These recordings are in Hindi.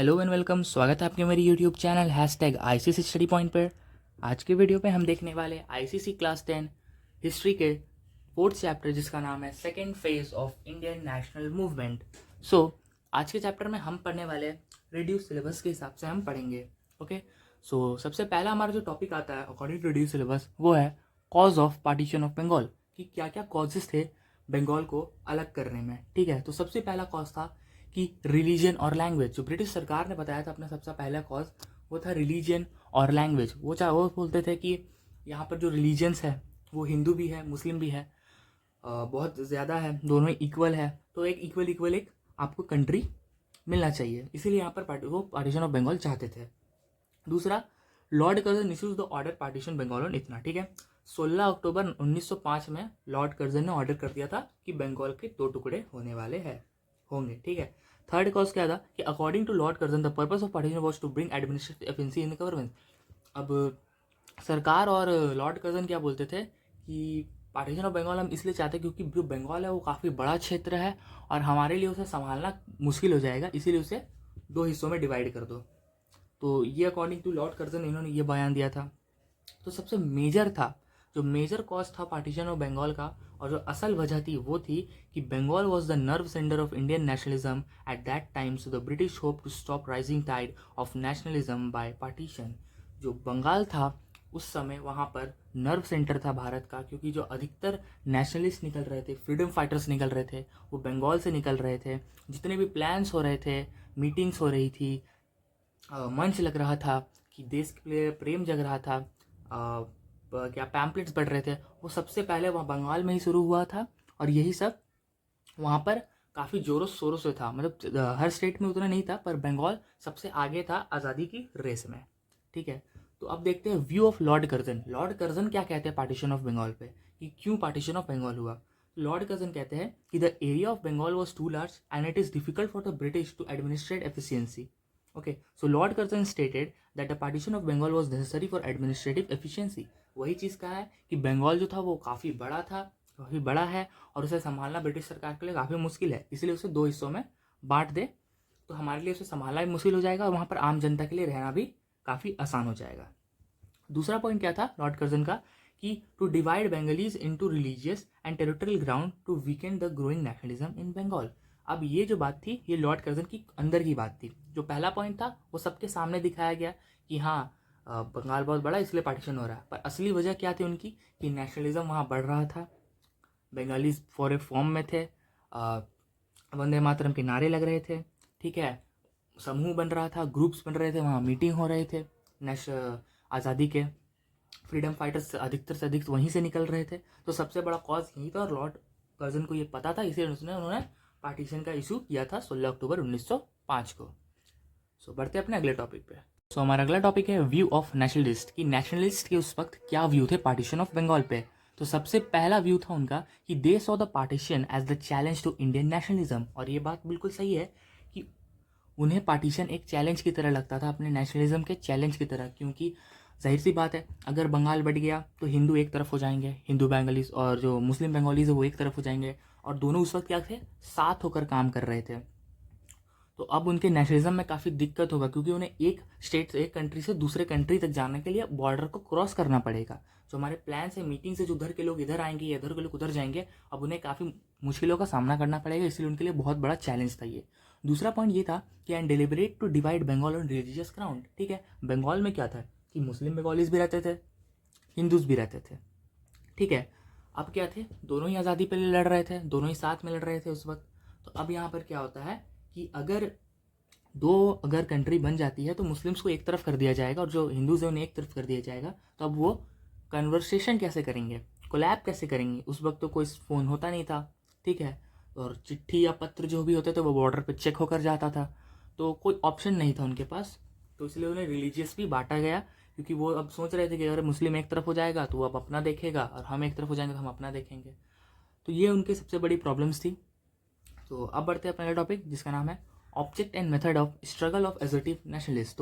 Hello and welcome. स्वागत है आपके मेरी YouTube channel #ICC study point पर। आज के वीडियो पे हम देखने वाले ICC क्लास 10 हिस्ट्री के 4th चैप्टर जिसका नाम है second phase of Indian national movement. आज के चैप्टर में हम पढ़ने वाले रिड्यूस सिलेबस के हिसाब से हम पढ़ेंगे। ओके, सबसे पहला हमारा जो टॉपिक आता है अकॉर्डिंग टू रिड्यूस सिलेबस वो है cause of partition of Bengal, कि क्या क्या कॉजेस थे बंगाल को अलग करने में। ठीक है, तो सबसे पहला कॉज था कि रिलीजन और लैंग्वेज। जो ब्रिटिश सरकार ने बताया था अपना सबसे पहला कॉज वो था रिलीजन और लैंग्वेज। वो बोलते थे कि यहाँ पर जो रिलीजन्स है वो हिंदू भी है मुस्लिम भी है, बहुत ज़्यादा है, दोनों इक्वल है, तो एक इक्वल एक आपको कंट्री मिलना चाहिए, इसीलिए यहाँ पर वो पार्टीशन ऑफ बंगाल चाहते थे। दूसरा, Lord Curzon issues the order partition Bengal on इतना। ठीक है, 16 अक्टूबर 1905 में लॉर्ड कर्जन ने ऑर्डर कर दिया था कि बंगाल के 2 टुकड़े होने वाले हैं होंगे। ठीक है, थर्ड कॉज क्या था कि according to Lord Curzon the purpose of partition was to bring administrative efficiency in the government. अब सरकार और लॉर्ड कर्जन क्या बोलते थे कि पार्टीशन ऑफ बंगाल हम इसलिए चाहते हैं क्योंकि जो बंगाल है वो काफ़ी बड़ा क्षेत्र है और हमारे लिए उसे संभालना मुश्किल हो जाएगा, इसीलिए उसे 2 हिस्सों में डिवाइड कर दो। तो ये अकॉर्डिंग टू लॉर्ड कर्जन इन्होंने ये बयान दिया था। तो सबसे मेजर था, जो मेजर कॉज था पार्टीशन ऑफ बंगाल का और जो असल वजह थी वो थी कि Bengal was the nerve centre of Indian nationalism at that time, so the British hope to stop rising tide of nationalism by partition. जो बंगाल था उस समय वहाँ पर नर्व सेंटर था भारत का, क्योंकि जो अधिकतर नेशनलिस्ट निकल रहे थे, फ्रीडम फाइटर्स निकल रहे थे, वो बंगाल से निकल रहे थे। जितने भी प्लान्स हो रहे थे, मीटिंग्स हो रही थी, मंच लग रहा था कि देश के लिए प्रेम जग रहा था, क्या पैम्पलेट्स बढ़ रहे थे, वो सबसे पहले वहाँ बंगाल में ही शुरू हुआ था। और यही सब वहाँ पर काफ़ी ज़ोरों शोरों से था, मतलब हर स्टेट में उतना नहीं था, पर बंगाल सबसे आगे था आज़ादी की रेस में। ठीक है, तो अब देखते हैं view of Lord Curzon. Lord Curzon क्या कहते हैं पार्टीशन ऑफ बंगाल पे, कि क्यों पार्टीशन ऑफ बंगाल हुआ। लॉर्ड कर्जन कहते हैं कि the area of Bengal was too large and it is difficult for the British to administrate efficiency. Okay, so Lord Curzon stated that the partition of Bengal was necessary for administrative efficiency. वही चीज़ कहा है कि बंगाल जो था वो काफ़ी बड़ा है और उसे संभालना ब्रिटिश सरकार के लिए काफ़ी मुश्किल है, इसलिए उसे 2 हिस्सों में बांट दे तो हमारे लिए उसे संभालना भी मुश्किल हो जाएगा और वहाँ पर आम जनता के लिए रहना भी काफ़ी आसान हो जाएगा। दूसरा पॉइंट क्या था लॉर्ड कर्जन का, कि to divide Bengalis into religious and territorial ground to weaken the growing nationalism in Bengal. अब ये जो बात थी ये लॉर्ड कर्जन की अंदर की बात थी। जो पहला पॉइंट था वो सबके सामने दिखाया गया कि हाँ बंगाल बहुत बड़ा इसलिए पार्टीशन हो रहा है, पर असली वजह क्या थी उनकी, कि नेशनलिज्म वहाँ बढ़ रहा था, बंगालीज फॉर ए फॉर्म में थे, वंदे मातरम के नारे लग रहे थे। ठीक है, समूह बन रहा था, ग्रुप्स बन रहे थे, वहाँ मीटिंग हो रहे थे, आज़ादी के फ्रीडम फाइटर्स अधिकतर से अधिक वहीं से निकल रहे थे। तो सबसे बड़ा कॉज यही था और लॉर्ड कर्जन को ये पता था, इसलिए उन्होंने पार्टीशन का इशू किया था 16 अक्टूबर 1905 को। बढ़ते अपने अगले टॉपिक पे। हमारा अगला टॉपिक है व्यू ऑफ नेशनलिस्ट, कि नेशनलिस्ट के उस वक्त क्या व्यू थे पार्टीशन ऑफ बंगाल पे। तो सबसे पहला व्यू था उनका कि they saw the partition as the challenge to Indian nationalism. और ये बात बिल्कुल सही है कि उन्हें पार्टीशन एक चैलेंज की तरह लगता था, अपने नेशनलिज्म के चैलेंज की तरह, क्योंकि जाहिर सी बात है अगर बंगाल बढ़ गया तो हिंदू एक तरफ हो जाएंगे, हिंदू बंगालीज, और जो मुस्लिम बंगालीज है वो एक तरफ हो जाएंगे, और दोनों उस वक्त क्या थे, साथ होकर काम कर रहे थे। तो अब उनके नेशनलिज्म में काफ़ी दिक्कत होगा, क्योंकि उन्हें एक स्टेट से एक कंट्री से दूसरे कंट्री तक जाने के लिए बॉर्डर को क्रॉस करना पड़ेगा। जो हमारे प्लान से मीटिंग से जो उधर के लोग इधर आएंगे या इधर के लोग उधर जाएंगे, अब उन्हें काफ़ी मुश्किलों का सामना करना पड़ेगा, इसलिए उनके लिए बहुत बड़ा चैलेंज था ये। दूसरा पॉइंट ये था कि and deliberate to divide Bengal on religious ground. ठीक है, बंगाल में क्या था कि मुस्लिम बंगालीज भी रहते थे, हिंदूज भी रहते थे। ठीक है, अब क्या थे, दोनों ही आज़ादी पे लड़ रहे थे, दोनों ही साथ में लड़ रहे थे उस वक्त। तो अब यहाँ पर क्या होता है कि अगर कंट्री बन जाती है तो मुस्लिम्स को एक तरफ कर दिया जाएगा और जो हिंदूज हैं उन्हें एक तरफ कर दिया जाएगा। तो अब वो कन्वर्सेशन कैसे करेंगे, कोलैब कैसे करेंगे, उस वक्त तो कोई फ़ोन होता नहीं था। ठीक है, और चिट्ठी या पत्र जो भी होते थे वो बॉर्डर पर चेक होकर जाता था, तो कोई ऑप्शन नहीं था उनके पास। तो इसलिए उन्हें रिलीजियस भी बांटा गया, क्योंकि वो अब सोच रहे थे कि अगर मुस्लिम एक तरफ हो जाएगा तो वो अब अपना देखेगा और हम एक तरफ हो जाएंगे तो हम अपना देखेंगे। तो ये उनकी सबसे बड़ी प्रॉब्लम्स थी। तो अब बढ़ते हैं अपना टॉपिक जिसका नाम है object and method of struggle of assertive nationalist.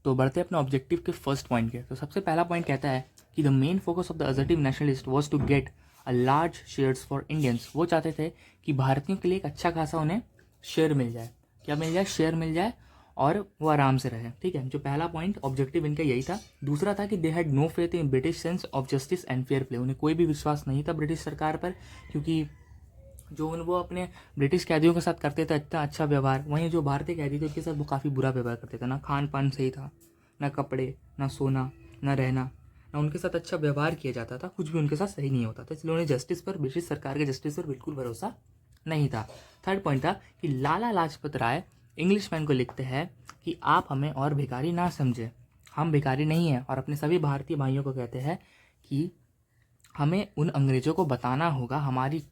तो बढ़ते हैं अपने ऑब्जेक्टिव के फर्स्ट पॉइंट के। तो सबसे पहला पॉइंट कहता है कि the main focus of the assertive nationalist was to get a large shares for Indians. वो चाहते थे कि भारतीयों के लिए एक अच्छा खासा उन्हें शेयर मिल जाए। क्या मिल जाए, शेयर मिल जाए, और वो आराम से रहे, ठीक है। जो पहला पॉइंट ऑब्जेक्टिव इनका यही था। दूसरा था कि they had no faith in British sense of justice and fair play, उन्हें कोई भी विश्वास नहीं था ब्रिटिश सरकार पर, क्योंकि जो वो अपने ब्रिटिश कैदियों के साथ करते थे इतना अच्छा व्यवहार, वहीं जो भारतीय कैदी थे उनके साथ वो काफ़ी बुरा व्यवहार करते थे। ना खान पान सही था, ना कपड़े, ना सोना, ना रहना, ना उनके साथ अच्छा व्यवहार किया जाता था, कुछ भी उनके साथ सही नहीं होता था। इसलिए उन्हें जस्टिस पर, ब्रिटिश सरकार के जस्टिस पर बिल्कुल भरोसा नहीं था। थर्ड पॉइंट था कि लाला लाजपत राय इंग्लिशमैन को लिखते हैं कि आप हमें और भिखारी ना समझें, हम भिखारी नहीं हैं, और अपने सभी भारतीय भाइयों को कहते हैं कि हमें उन अंग्रेज़ों को बताना होगा, हमारी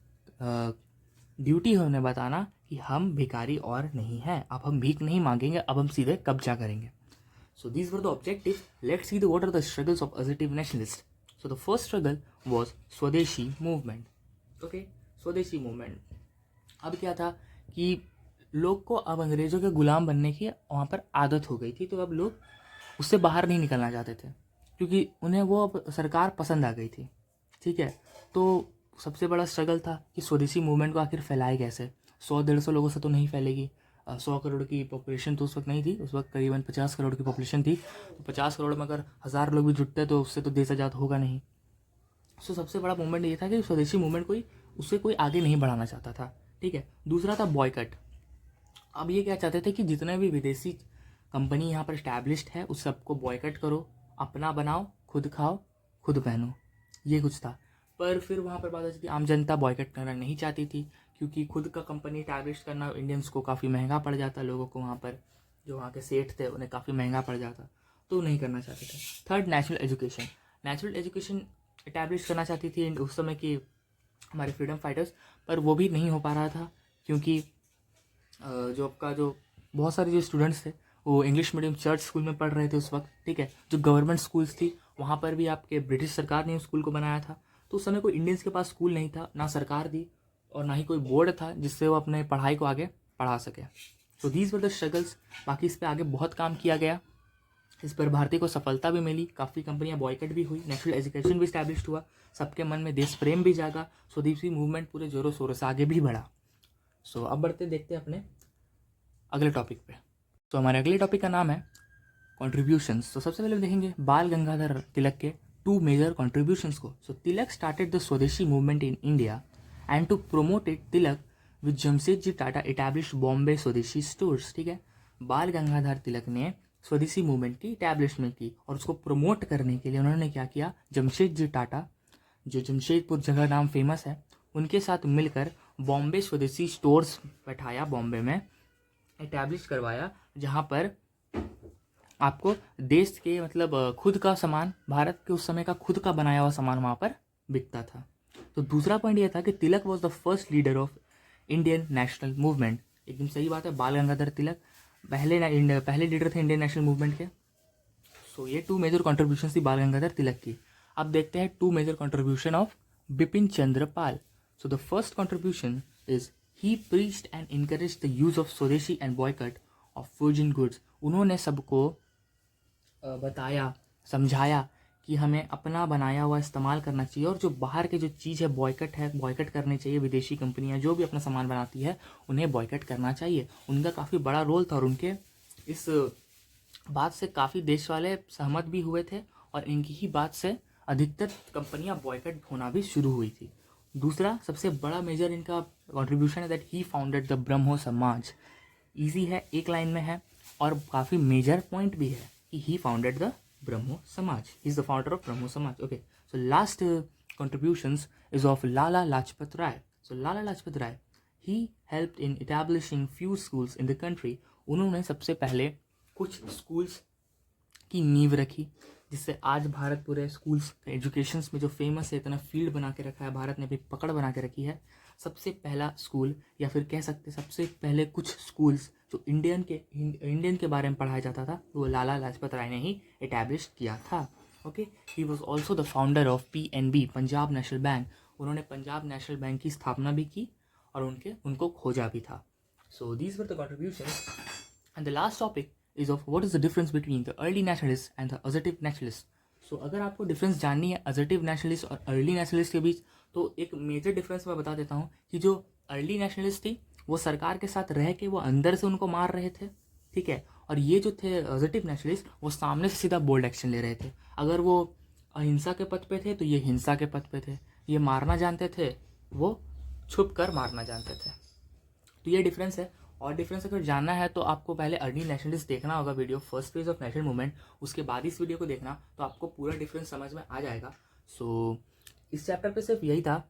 ड्यूटी है उन्हें बताना कि हम भिखारी और नहीं हैं, अब हम भीख नहीं मांगेंगे, अब हम सीधे कब्जा करेंगे। So these were the objectives. Let's see what are the struggles of assertive nationalists. So the first struggle was Swadeshi movement. Okay, Swadeshi movement. अब क्या था कि लोग को अब अंग्रेज़ों के गुलाम बनने की वहाँ पर आदत हो गई थी, तो अब लोग उससे बाहर नहीं निकलना चाहते थे, क्योंकि उन्हें वो अब सरकार पसंद आ गई थी, ठीक है। तो सबसे बड़ा स्ट्रगल था कि स्वदेशी मूवमेंट को आखिर फैलाए कैसे। 100-150 लोगों से तो नहीं फैलेगी, 100 करोड़ की पॉपुलेशन तो उस वक्त नहीं थी, उस वक्त करीबन 50 करोड़ की पॉपुलेशन थी। तो 50 करोड़ में अगर 1000 लोग भी जुटते तो उससे तो देश आजाद होगा नहीं। सो सबसे बड़ा मूवमेंट ये था कि स्वदेशी मूवमेंट कोई आगे नहीं बढ़ाना चाहता था, ठीक है। दूसरा था बॉयकट। अब ये क्या चाहते थे कि जितने भी विदेशी कंपनी यहाँ पर इस्टेब्लिश्ड है उस सबको बॉयकट करो, अपना बनाओ, खुद खाओ, खुद पहनो, ये कुछ था। पर फिर वहाँ पर बात आती थी, आम जनता बॉयकट करना नहीं चाहती थी, क्योंकि खुद का कंपनी इस्टेब्लिश करना इंडियंस को काफ़ी महंगा पड़ जाता, लोगों को वहाँ पर जो वहाँ के सेठ थे उन्हें काफ़ी महंगा पड़ जाता, तो नहीं करना चाहते थे। थर्ड, नेशनल एजुकेशन इस्टेब्लिश करना चाहती थी उस समय की हमारे फ्रीडम फाइटर्स, पर वो भी नहीं हो पा रहा था, क्योंकि जो बहुत सारे जो स्टूडेंट्स थे वो इंग्लिश मीडियम चर्च स्कूल में पढ़ रहे थे उस वक्त, ठीक है। जो गवर्नमेंट स्कूल्स थी वहाँ पर भी आपके ब्रिटिश सरकार ने उस स्कूल को बनाया था, तो उस समय कोई इंडियंस के पास स्कूल नहीं था, ना सरकार थी और ना ही कोई बोर्ड था जिससे वो अपने पढ़ाई को आगे पढ़ा सके। So these were the struggles. बाकी इस पर आगे बहुत काम किया गया, इस पर भारतीय को सफलता भी मिली, काफ़ी कंपनियां बॉयकट भी हुई, नेशनल एजुकेशन भी इस्टेब्लिश हुआ, सबके मन में देश प्रेम भी जागा। स्वदेशी मूवमेंट पूरे जोरों शोरों से आगे भी बढ़ा। सो अब बढ़ते देखते हैं अपने अगले टॉपिक पे। तो हमारे अगले टॉपिक का नाम है कॉन्ट्रीब्यूशंस। तो सबसे पहले देखेंगे बाल गंगाधर तिलक के 2 मेजर कॉन्ट्रीब्यूशंस को। So Tilak started the swadeshi movement in India and to promote it Tilak with Jamshedji Tata establish Bombay swadeshi stores, ठीक है। बाल गंगाधर तिलक ने स्वदेशी मूवमेंट की इटैब्लिशमेंट की और उसको प्रमोट करने के लिए उन्होंने क्या किया, जमशेदजी टाटा, जो जमशेदपुर जगह नाम फेमस है, उनके साथ मिलकर बॉम्बे स्वदेशी स्टोर्स बैठाया, बॉम्बे में इटैब्लिश करवाया, जहाँ पर आपको देश के खुद का सामान, भारत के उस समय का खुद का बनाया हुआ सामान वहाँ पर बिकता था। तो दूसरा पॉइंट ये था कि Tilak was the first leader of Indian national movement. एकदम सही बात है, बाल गंगाधर तिलक पहले लीडर थे इंडियन नेशनल मूवमेंट के। सो ये 2 मेजर कॉन्ट्रीब्यूशन थी बाल गंगाधर तिलक की। अब देखते हैं 2 major contribution of Bipin Chandra Pal. So the first contribution is he preached and encouraged the use of swadeshi and boycott of foreign goods. उन्होंने सबको बताया, समझाया कि हमें अपना बनाया हुआ इस्तेमाल करना चाहिए, और जो बाहर के जो चीज़ है बॉयकट करनी चाहिए। विदेशी कंपनियां जो भी अपना सामान बनाती है उन्हें बॉयकट करना चाहिए। उनका काफ़ी बड़ा रोल था और उनके इस बात से काफ़ी देश वाले सहमत भी हुए थे, और इनकी ही बात से अधिकतर कंपनियां बॉयकट होना भी शुरू हुई थी। दूसरा सबसे बड़ा मेजर इनका कॉन्ट्रीब्यूशन है दैट ही फाउंडेड द ब्रह्मो समाज। ईजी है, एक लाइन में है, और काफ़ी मेजर पॉइंट भी है कि he founded the Brahmo Samaj. He is the founder of Brahmo Samaj. Okay, so last contributions is of Lala Lajpat Rai. So Lala Lajpat Rai, he helped in establishing few schools in the country. उन्होंने सबसे पहले कुछ स्कूल्स की नींव रखी, जिससे आज भारत पूरे स्कूल्स एजुकेशन में जो फेमस है, इतना फील्ड बना के रखा है, भारत ने अपनी पकड़ बना के रखी है। सबसे पहला स्कूल, या फिर कह सकते सबसे पहले कुछ स्कूल्स जो इंडियन के बारे में पढ़ाया जाता था, वो लाला लाजपत राय ने ही इटैब्लिश किया था। Okay, he was also the founder of PNB, Punjab national bank. उन्होंने पंजाब नेशनल बैंक की स्थापना भी की और उनको खोजा भी था। So these were the contributions. And the last topic is of what is the difference between the early nationalists and the assertive nationalists. So अगर आपको डिफरेंस जाननी है assertive nationalist और early nationalist के बीच, तो एक मेजर डिफरेंस मैं बता देता हूँ कि जो early nationalist थी वो सरकार के साथ रह के वो अंदर से उनको मार रहे थे, ठीक है, और ये जो थे पॉजिटिव नेशनलिस्ट वो सामने से सीधा बोल्ड एक्शन ले रहे थे। अगर वो अहिंसा के पथ पे थे तो ये हिंसा के पथ पे थे। ये मारना जानते थे, वो छुप कर मारना जानते थे। तो ये डिफरेंस है। और डिफरेंस अगर जानना है तो आपको पहले अर्ली नेशनलिस्ट देखना होगा video, first phase of national movement, उसके बाद इस वीडियो को देखना, तो आपको पूरा डिफरेंस समझ में आ जाएगा। सो इस चैप्टर पे सिर्फ यही था।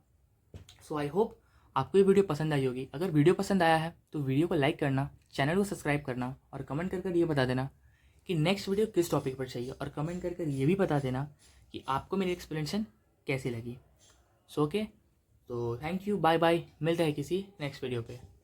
सो आई होप आपको ये वीडियो पसंद आई होगी। अगर वीडियो पसंद आया है तो वीडियो को लाइक करना, चैनल को सब्सक्राइब करना और कमेंट कर ये बता देना कि नेक्स्ट वीडियो किस टॉपिक पर चाहिए, और कमेंट कर ये भी बता देना कि आपको मेरी एक्सप्लेनेशन कैसी लगी। सो ओके, तो थैंक यू, बाय बाय, मिलते हैं किसी नेक्स्ट वीडियो पे।